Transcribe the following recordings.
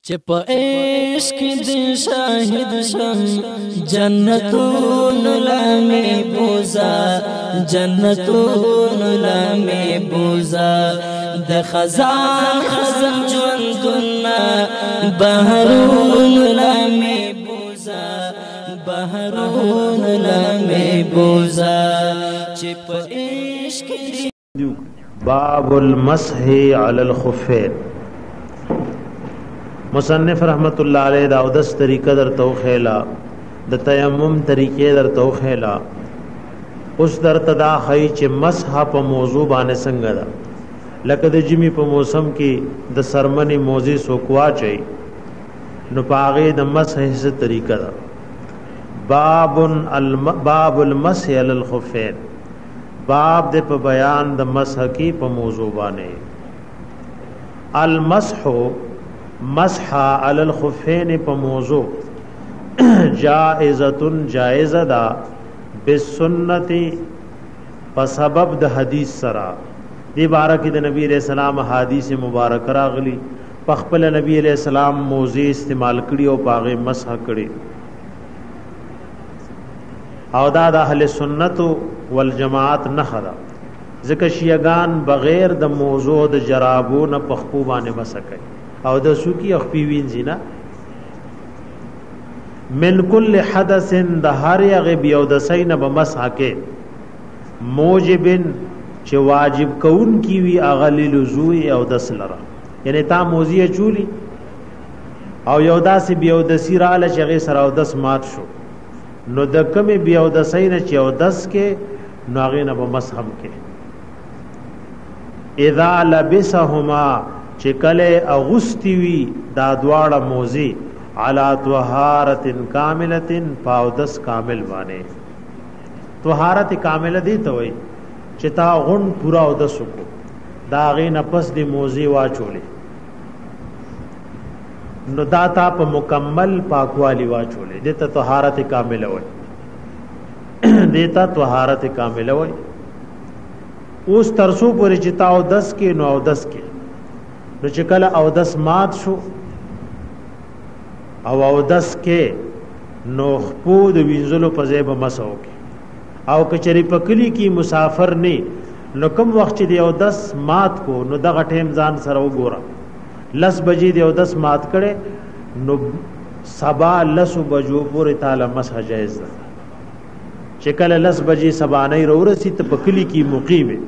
چپ عشق دی شاہد شم جنتون لمی بوزا جنتون لمی بوزا د خزان خزم جوندنا بحرون لمی بوزا بحرون لمی بوزا چپ عشق دی باب المسح علی الخفین مصنف رحمت الله علیه دا اودس طریقه در توخیلا د تیمم طریقې در توخیلا اوس در تدا خی چې مسح په موضوع باندې څنګه ده لکه د جمی په موسم کې د سرمنی موزي سوکوا چي نو پاغه د مسح څه طریقه ده باب المسح علی الخفین باب د په بیان د مسح کې په موضوع باندې المسح مسح علی الخفین په موضوع جائزه جائزه دا بالسنت په سبب د حدیث سره دی بارک د نبی رسول الله حدیث مبارک راغلی په خپل نبی علیہ السلام موضوع استعمال کړي او پاغه مسح کړي او دا د اهل سنت والجماعت نه خدا ځکه شیعاګان بغیر د موضوع د جرابو نه پخپو باندې مسح کوي او د سوکی اخپی وینځینا من کل حدث د هر غیب یو د سین بمسح کې موجبن چې واجب کون کی وی اغلی لزوء او د سلره یعنی تا موزیه چولی او یو داسې بیو د سیراله چې غي سره او دس مات شو نو د کمی بیو د سین چې او دس کې نو غینه بمسح کې اذا لبسهما چې کله اغستی وی دا دواړه موزي علا طهارت کامله پاودس کامل باندې طهارت کامله دی ته وای چې تا غون پورا اودس کو دا غي نفس دی موزي واچولې نو دا تا په مکمل پاکوالی واچولې دته طهارت کامله وای دیتا طهارت کامله وای اوس ترسو پورې چې تا اودس کې نو اودس کې نو چې کله اودس مات شو او اودس کې نو خپود وینځلو په ځای به مسو کې او کچری پکلی کې مسافر نه نو کوم وخت چې دی اودس مات کو نو دغه ټیم ځان سره وګوره 10 بجې دی اودس مات کړي نو سبا 10 بجو پورې تعالی مسح جایز ده چې کله 10 بجې سبا نه ورسې ته پکلی کې مقیم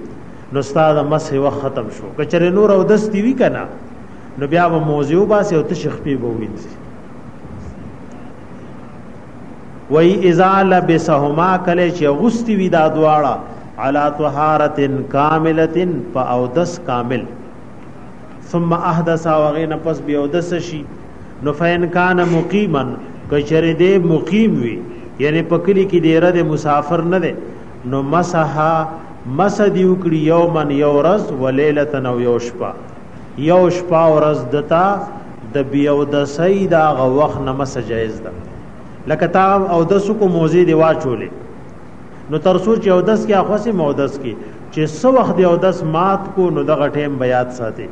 نو استاد مسح وخت ختم شو کچره نور او دستی وی کنا نو بیا و موضوع باسه او تشخپی بو وینځي وای اذا لبسهما کله چې غستی وی دا دواړه علا طهارت کامله فاودس کامل ثم احدث وغین پس بیا اودس شي نو فین کان مقیما کچره دې مقیم وی یعنی پکلی کې ډیره د مسافر نه ده نو مسح مسدی وکړي یومن یورز ولیلۃ او یوشپا یوشپا ورځ دتا د بیو د سیدا غ وخت نمس جایز ده لکه تا او د سکو موزی دی واچولې نو ترسو چې او دس کې اخوسي مودس کې چې سو وخت دی او دس مات کو نو دغه ټیم بیات ساتي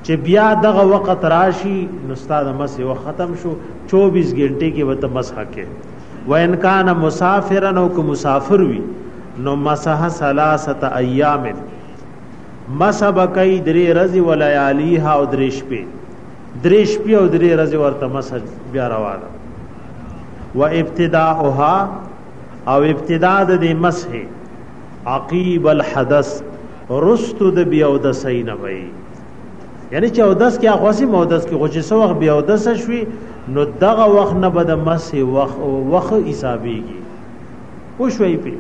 چې بیا دغه وخت راشي نو استاد مس یو ختم شو 24 غنټه کې وته مسح کې وان کان مسافرن او کو مسافر وی نو مسح 3 ایام مسح بکای درې رزي ولياليها او درې شپې او درې رزي ورته مسح بیا روانه و ابتداءها او ابتداء د مسح عقيب الحدث رستو د بیا د سین وي یعنی چې اودس کې اخواسي مودس کې خو چې سو وخت بیا اودس شوي نو دغه وخت نه بد مسح وخت حسابيږي وشوي په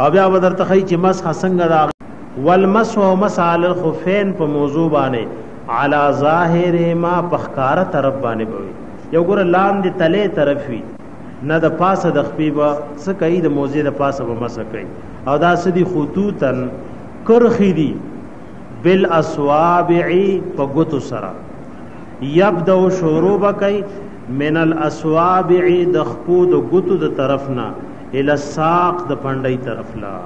او بیا بدر تخی چې مسح څنګه دا والمسح مسح علی الخفین په موضوع باندې علی ظاهر ما پخکار طرف باندې بوي یو ګور لاندې تله طرف وی نه د پاسه د خپیبه څه کوي د موزه د پاسه به مسح کوي او دا سدي خطوطن کرخی دی بالاصوابع په ګوتو سره یبدو شروع کوي من الاصوابع د خپود ګوتو د طرفنا الى الساق د پندای طرف لا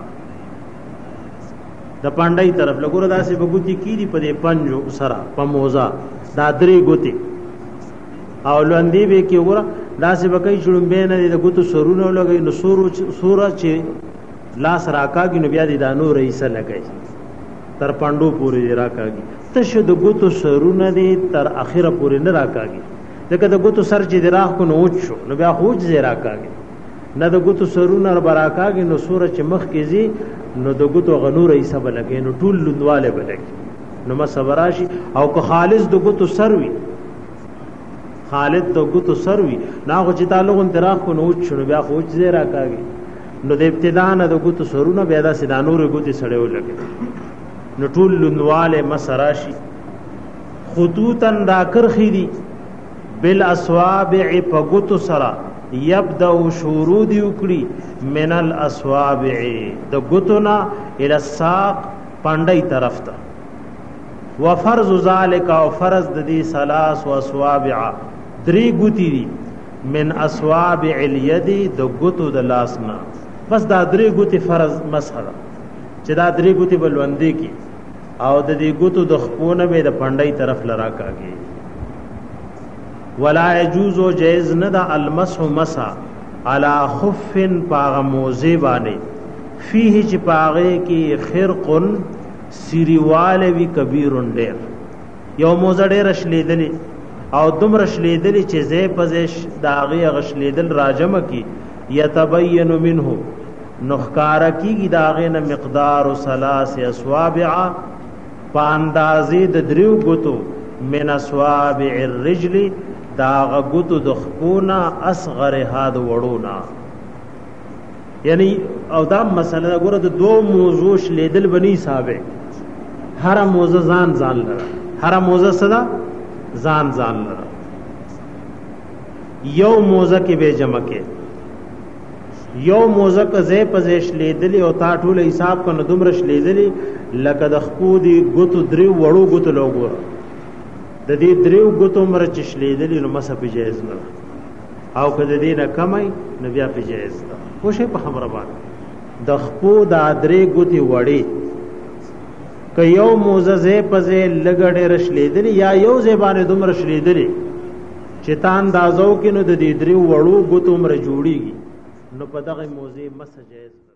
د پندای طرف لګور داسې بګوتی کیږي په دې پنجو سره په موزه دا درې ګوتې او لوندې به کې وګوره داسې به کوي چړمبې نه د ګوتو سرونه لګوي نو سوره چې لاس راکاږي نو بیا د دانو رئیسه لګوي تر پاندو پورې راکاږي تشه د ګوتو سرونه دي تر اخره پورې نه راکاږي ځکه د ګوتو سر چې د راخ کو نو اوچ شو نو بیا خوج زی راکاږي نه د ګوتو سرونه براکاږي نو سوره چې مخ کې زی نو د ګوتو غنو رئیسه بلګي نو ټول لوندواله بلګي نو ما صبراشي او که خالص د ګوتو سروي خالد د ګوتو سروي ناغه چې تعلق انتراخ کو نو اوچ شو بیا خوج زی راکاږي نو د ابتدا نه د ګوتو سرونه بیا د سدانور ګوتې سړیو لګي نو ټول لوندواله مسراشي خطوطا دا کرخي دي بالاسوابع فغت سرا يبدا شروع دی وکړي من الاسوابع د غتنا الى الساق پاندای طرف ته وفرض ذلك او فرض د دې ثلاث واسوابع درې غتی دي من اسوابع اليد د غتو د لاسنا بس دا درې غتی فرض مسخره چې دا درې غتی بلوندې کی او د دې غتو د خپونه به د پاندای طرف لرا کاږي ولا يجوز جائز ندا المسح مسا على خف پاغموزه باندې فيه چې پاغه کې خرق سریواله وی کبیر ډیر یو موزه ډیر شلیدلی او دومره شلیدلی چې زې پزش داغه غشلیدل راجم کی يتبين منه نخکار کیږي داغه نه مقدار ثلاث اصوابع پاندازې د دریو غتو من اصوابع الرجل دا غوتو د خپونا اصغر هاد وړونا یعنی او دا مسله ګوره د دو موضوع لیدل بنی صاحب هر موضوع ځان لره هر موضوع صدا ځان لره یو موضوع کې به جمع کې یو موضوع کې زې پزیش لیدلی او تا ټول حساب کنه دومره لیدلی لکه د خپو دی غوتو درې وړو غوتو لوګور د دې دریو غوتو مر چشلیدلی نو مسه په جایز نه او کده دې نه کمای نو بیا په جایز ده خوشې په خبره باندې د خپو د درې غوتی وړي ک یو موزه پزې لګړې رشلیدلی یا یو زبانه دومره شلیدلی چې تا اندازو کې نو د دې دریو وړو غوتو مر جوړیږي نو په دغه موزه مسه جایز